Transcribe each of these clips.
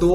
2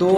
2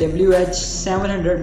WH700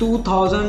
2000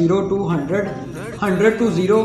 0 to 100، 100 to 0.